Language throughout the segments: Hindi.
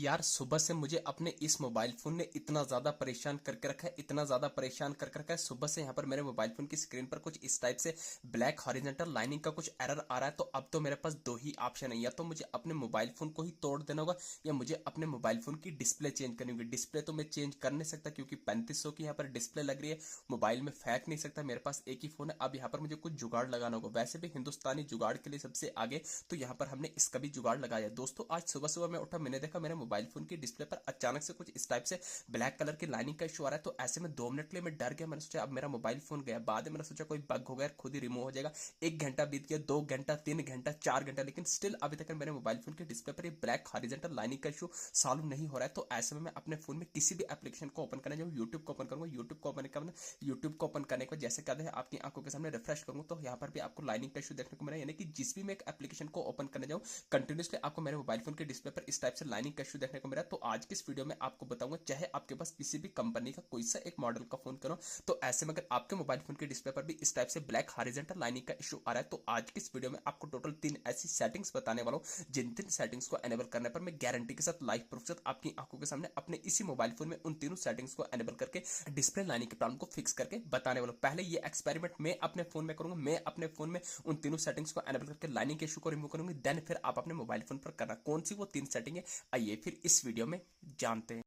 यार सुबह से मुझे अपने इस मोबाइल फोन ने इतना ज्यादा परेशान करके रखा है, इतना ज्यादा परेशान करके रखा है। सुबह से यहाँ पर मेरे मोबाइल फोन की स्क्रीन पर कुछ इस टाइप से ब्लैक हॉरिजॉन्टल लाइनिंग का कुछ एरर आ रहा है। तो अब तो मेरे पास दो ही ऑप्शन है, या तो मुझे अपने मोबाइल फोन को ही तोड़ देना होगा या मुझे अपने मोबाइल फोन की डिस्प्ले चेंज करनी होगी। डिस्प्ले तो मैं चेंज कर नहीं सकता क्योंकि 3500 की यहाँ पर डिस्प्ले लग रही है, मोबाइल में फेंक नहीं सकता, मेरे पास एक ही फोन है। अब यहाँ पर मुझे कुछ जुगाड़ लगाना होगा। वैसे भी हिंदुस्तानी जुगाड़ के लिए सबसे आगे, तो यहाँ पर हमने इसका भी जुगाड़ लगाया। दोस्तों आज सुबह सुबह मैं उठा, मैंने देखा मेरे मोबाइल फोन की डिस्प्ले पर अचानक से कुछ इस टाइप से ब्लैक कलर की लाइनिंग का इशू आ रहा है। तो ऐसे में 2 मिनट के लिए मैं डर गया, मैंने सोचा अब मेरा मोबाइल फोन गया। बाद में मैंने सोचा कोई बग हो गया, खुद ही रिमूव हो जाएगा। 1 घंटा बीत गया, 2 घंटा, 3 घंटा, 4 घंटा, लेकिन स्टिल अभी तक मेरे मोबाइल फोन की डिस्प्ले पर ये ब्लैक हॉरिजॉन्टल लाइनिंग का इशू सॉल्व नहीं हो रहा है। तो ऐसे में मैं अपने फोन में किसी भी एप्लीकेशन को ओपन करने जाऊँ, यूट्यूब को ओपन करूंगा, यूट्यूब को ओपन करने के बाद जैसे कहते हैं आपकी आंखों के सामने रिफ्रेश करूंगा तो यहाँ पर भी आपको लाइनिंग का इशू देखने को मिला। यानी कि जिस भी मैं एक एप्लीकेशन को ओपन करने जाऊँ, कंटिन्यूसली आपको मेरे मोबाइल फोन के डिस्प्ले पर इस टाइप से लाइनिंग का इशू देखने को मिला। तो आज की इस वीडियो में आपको बताऊंगा, चाहे आपके पास किसी भी कंपनी का कोई सा एक मॉडल का फोन करो, तो ऐसे में अगर आपके मोबाइल फोन के डिस्प्ले पर भी इस टाइप से ब्लैक हॉरिजॉन्टल लाइनिंग का इशू आ रहा है, तो आज की इस वीडियो में आपको टोटल 3 ऐसी सेटिंग्स बताने वाला हूं, जिन 3 सेटिंग्स को एनेबल करने पर मैं गारंटी के साथ, लाइव प्रूफ के साथ आपकी आंखों के सामने अपने इसी मोबाइल फोन में उन तीनों सेटिंग्स को एनेबल करके डिस्प्ले लाइनिंग के प्रॉब्लम को फिक्स करके बताने वाला हूं। पहले ये एक्सपेरिमेंट मैं अपने फोन में करूंगा, मैं अपने फोन में उन तीनों सेटिंग्स को एनेबल करके लाइनिंग के इशू को रिमूव करूंगी। देन फिर आप अपने मोबाइल फोन पर करना। कौन सी वो 3 सेटिंग है, आइए फिर इस वीडियो में जानते हैं।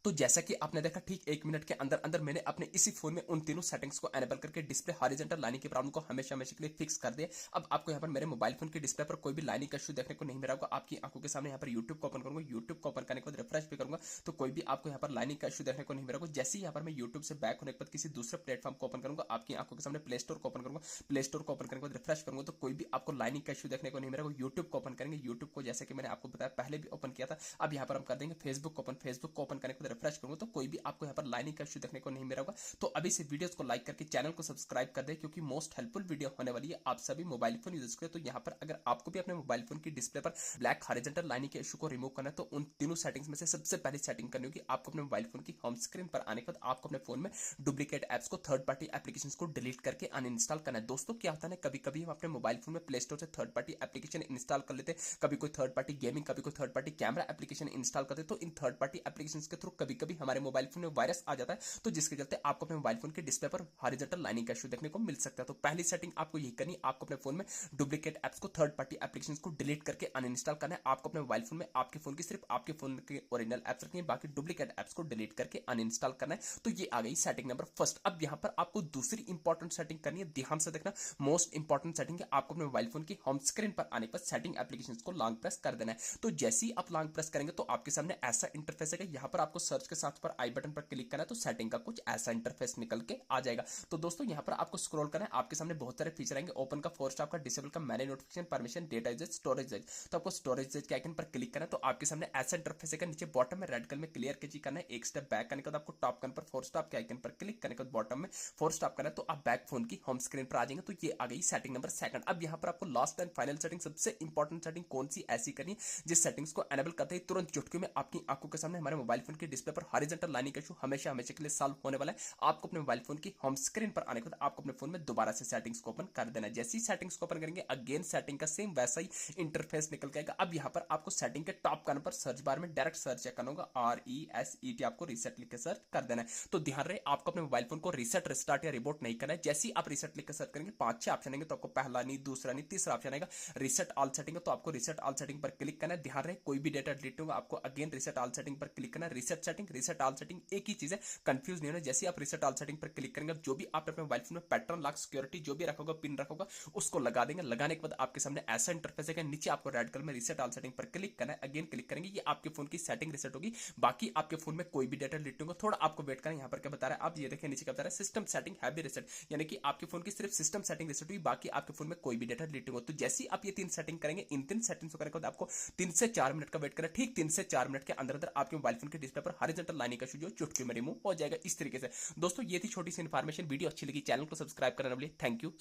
तो जैसा कि आपने देखा, ठीक 1 मिनट के अंदर अंदर मैंने अपने इसी फोन में उन तीनों सेटिंग्स को एनेबल करके डिस्प्ले हॉरिजॉन्टल लाइनिंग की प्रॉब्लम को हमेशा हमेशा के लिए फिक्स कर दिया। अब आपको यहाँ पर मेरे मोबाइल फोन की डिस्प्ले पर कोई भी लाइनिंग का इशू देखने को नहीं मिला होगा। आपकी आंखों के सामने यहाँ पर यूट्यूब को ओपन करूंगा, यूट्यूब को ओपन करने के बाद रिफ्रेश भी करूंगा तो कोई भी आपको यहाँ पर लाइनिंग का इशू देखने को नहीं मिला होगा। जैसे ही यहाँ पर मैं यूट्यूब से बैक होने के बाद किसी दूसरे प्लेटफॉर्म को ओपन करूंगा, आपकी आंखों के सामने प्ले स्टोर को ओपन करूंगा, प्ले स्टोर को ओपन करने के बाद रिफ्रेश करूंगा तो कोई भी आपको लाइनिंग का इशू देखने को नहीं मिलेगा। यूट्यूब को ओपन करेंगे, यूट्यूब को जैसे कि मैंने आपको बताया पहले भी ओपन किया था, अब यहाँ पर हम कर देंगे फेसबुक को ओपन, फेसबुक को ओपन करने के बाद रिफ्रेश करूंगा तो कोई भी आपको यहाँ पर लाइनिंग का इशू देखने को नहीं मिला होगा। तो अभी से वीडियोस को लाइक करके चैनल को सब्सक्राइब कर दे, क्योंकि मोस्ट हेल्पफुल वीडियो होने वाली है आप सभी मोबाइल फोन यूजर्स के लिए। तो यहाँ पर अगर आपको भी अपने मोबाइल फोन की डिस्प्ले पर ब्लैक हॉरिजॉन्टल लाइनिंग के इशू को रिमूव करना है, तो उन तीनों सेटिंग्स में से सबसे पहली सेटिंग करनी होगी। आपको अपने मोबाइल फोन की होम स्क्रीन पर आने के बाद आपको अपने फोन में डुप्लीकेट एप्स को, थर्ड पार्टी एप्लीकेशन को डिलीट करके अनइंस्टॉल करना है। दोस्तों क्या होता है, कभी कभी हम अपने मोबाइल फोन में प्ले स्टोर से थर्ड पार्टी एप्लीकेशन इंस्टॉल कर लेते हैं, कभी कोई थर्ड पार्टी गेमिंग, कभी कोई third party camera application install करते हैं। तो इन थर्ड पार्टी एप्लीकेशन के थ्रू कभी कभी हमारे मोबाइल फोन में वायरस आ जाता है, तो जिसके चलते आपको अपने मोबाइल फोन के डिस्प्ले पर हॉरिजॉन्टल लाइनिंग का इशू देखने को मिल सकता है। तो पहली सेटिंग आपको यही करनी है, आपको अपने फोन में डुप्लीकेट एप्स को, थर्ड पार्टी एप्लीकेशन को डिलीट करके अनइंस्टॉल करना है। आपको अपने मोबाइल फोन में आपके फोन की सिर्फ आपके फोन के ओरिजिनल एप्स रखनी है, बाकी डुप्लीकेट एप्स को डिलीट करके अनइंस्टॉल करना है। तो ये आ गई सेटिंग नंबर फर्स्ट। अब यहाँ पर आपको दूसरी इंपॉर्टेंट सेटिंग करनी है, ध्यान से देखना, मोस्ट इंपॉर्टेंट सेटिंग है। आपको अपने मोबाइल फोन की होम स्क्रीन पर आने पर सेटिंग एप्लीकेशन को लॉन्ग प्रेस कर देना है। तो जैसे ही आप लॉन्ग प्रेस करेंगे तो आपके सामने ऐसा इंटरफेस है, यहाँ पर आपको सर्च के साथ पर आई बटन पर क्लिक करना है, तो सेटिंग का कुछ ऐसा इंटरफेस निकल के आ जाएगा। तो दोस्तों यहाँ पर आपको स्क्रॉल करना है, आपके सामने बहुत सारे फीचर आएंगे, ओपन का, फोर स्टॉप का, डिसेबल का, manage notification, permission, data usage, storage usage. तो आपको स्टोरेज यूजेज के आइकन पर क्लिक करना है, तो आपके सामने ऐसा इंटरफेस है। नीचे बॉटम में रेड कलर में क्लियर कीजिए करना है, एक स्टेप बैक करने के बाद आपको टॉप कन पर फोर स्टॉप के आइकन पर क्लिक करने के बाद बॉटम में फोर स्टॉप करना है, तो आप बैक फोन की होम स्क्रीन पर आ जाएंगे। तो ये आ गई सेटिंग नंबर सेकंड। अब यहाँ पर आपको लास्ट एंड फाइनल सेटिंग, सबसे इंपॉर्टेंट सेटिंग कौन सी ऐसी करनी है जिस सेटिंग्स को एनेबल करते ही तुरंत चुटकी में आपकी आंखों के सामने हमारे मोबाइल फोन की डिस्प्ले पर हॉरिजॉन्टल लाइनिंग का इशू हमेशा हमेशा के लिए सॉल्व होने वाला है। आपको अपने मोबाइल फोन की होम स्क्रीन पर आने के बाद आपको अपने फोन में दोबारा से सेटिंग्स को ओपन कर देना है। जैसे ही सेटिंग्स को ओपन करेंगे, अगेन सेटिंग का सेम वैसा ही इंटरफेस निकल के आएगा। अब यहाँ पर आपको सेटिंग के टॉप कार्नर पर सर्च बार में डायरेक्ट सर्च करना होगा, RESET, आपको रीसेट लिख के सर्च कर देना है। तो ध्यान रहे, आपको अपने मोबाइल फोन को रीसेट, रिस्टार्ट या रिबूट नहीं करना है। जैसे ही आप रीसेट लिख के सर्च करेंगे, 5-6 ऑप्शन आएंगे, तो आपको पहला नहीं, दूसरा नहीं, तीसरा ऑप्शन आएगा रीसेट ऑल सेटिंग, तो आपको रीसेट ऑल सेटिंग पर क्लिक करना है। ध्यान रहे, कोई भी डेटा डिलीट होगा आपको अगेन रीसेट ऑल सेटिंग पर क्लिक करना है। Reset setting, reset all setting एक ही चीज है, कंफ्यूज नहीं होना। जैसे आप रीसेट ऑल सेटिंग पर क्लिक करेंगे, जो भी आप अपने मोबाइल फोन में पैटर्न, लॉक, सिक्योरिटी जो भी रखोगे, पिन रखोगा, उसको लगा देंगे। लगाने के बाद आपके सामने ऐसा इंटरफेस है, नीचे आपको रेड कलर में रीसेट ऑल सेटिंग पर क्लिक करना है। अगेन क्लिक करेंगे, ये आपके फोन की सेटिंग रीसेट होगी। बाकी आपके फोन में कोई भी डेटा डिलीट होगा, थोड़ा आपको वेट करना है। यहाँ पर क्या बता रहा है, आप ये देखिए नीचे क्या बता रहा है, system setting have be reset, यानी कि आपके फोन की सिर्फ सिस्टम सेटिंग रीसेट हुई, बाकी आपके फोन में कोई भी डेटा डिलीट होगा। तो जैसे ही आप ये 3 सेटिंग करेंगे, इन 3 सेटिंग्स को करने के बाद आपको 3 से 4 मिनट का वेट करना है। ठीक 3 से 4 मिनट के अंदर अंदर आपके मोबाइल फोन के डिस्प्ले पर हॉरिजॉन्टल लाइनिंग का इशू जो चुटकी में रिमूव हो जाएगा। इस तरीके से दोस्तों ये थी छोटी सी इन्फॉर्मेशन। वीडियो अच्छी लगी, चैनल को सब्सक्राइब करने के लिए थैंक यू।